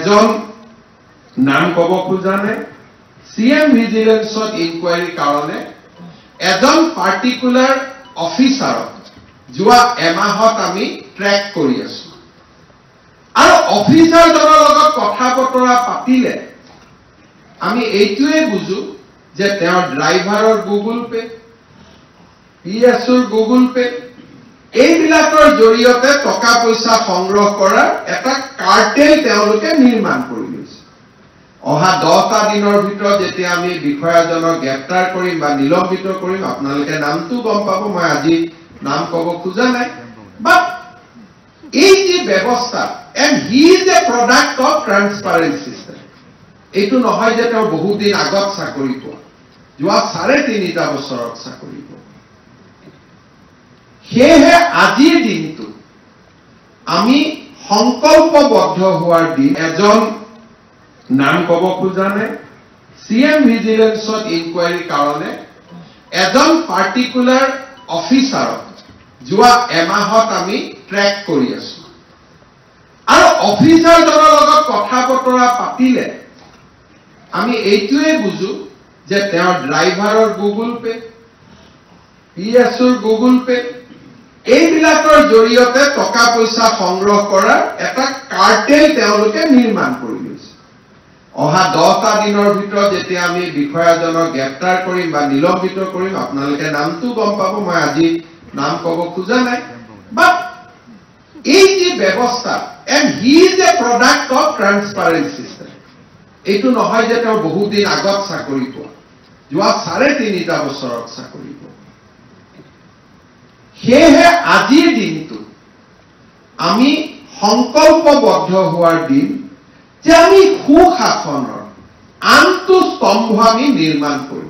এজন নাম কব খোজা নাই CM ভিজিলেন্সত ইনকুৱাৰী কাৰণে এজন পাৰ্টিকুলাৰ অফিচাৰক যোৱা এমাহত আমি ট্ৰেক কৰি আছো আৰু অফিচাৰজনৰ লগত কথা বতৰা পাতিলে আমি এইটোৱে বুজো যে তেওঁৰ ড্ৰাইভাৰৰ গুগল পে PSৰ গুগল পে এইবিলাকৰ জৰিয়তে টকা পইচা সংগ্ৰহ কৰাৰ এটা কাৰ্টেল তেওঁলোকে নিৰ্মাণ কৰি লৈছে অহা 10টা দিনৰ ভিতৰত যেতিয়া আমি বিষয়াজনক গ্ৰেপ্তাৰ কৰিম বা নিলম্বিত কৰিম আপোনালোকে নামটো গম পাব মই আজি নাম কব খোজা নাই বাট এই যে ব্যৱস্থা and he is a product of transparent system এইটো নহয় যে তেওঁ বহু দিন আগত চাকৰি পোৱা যোৱা 3.5 বছৰত চাকৰি পোৱা সেয়েহে আজিৰ দিনটো আমি সংকল্পবদ্ধ হোৱাৰ দিন এজন নাম কব খোজা নাই CM ভিজিলেন্সত ইনকুৱাৰী কাৰণে এজন পাৰ্টিকুলাৰ অফিচাৰক যোৱা এমাহত আমি ট্ৰেক কৰি আছো আৰু অফিচাৰজনৰ লগত কথা বতৰা পাতিলে আমি এইটোৱে বুজো যে তেওঁৰ ড্ৰাইভাৰৰ গুগল পে PSৰ গুগল পে এইবিলাকৰ জৰিয়তে টকা পইচা সংগ্ৰহ কৰাৰ এটা কাৰ্টেল তেওঁলোকে নিৰ্মাণ কৰি লৈছে অহা 10টা দিনৰ ভিতৰত যেতিয়া আমি বিষয়াজনক গ্ৰেপ্তাৰ কৰিম বা নিলম্বিত কৰিম আপোনালোকে নামটো গম পাব মই আজি নাম কব খোজা নাই বাট এই যে ব্যৱস্থা and he is a product of transparent system এইটো নহয় যে তেওঁ বহু দিন আগত চাকৰি পোৱা যোৱা 3.5 বছৰত চাকৰি পোৱা সেয়েহে আজিৰ দিনটো আমি সংকল্পবদ্ধ হোৱাৰ দিন যে আমি সুশাসনৰ আনটো স্তম্ভ আমি নিৰ্মাণ কৰিম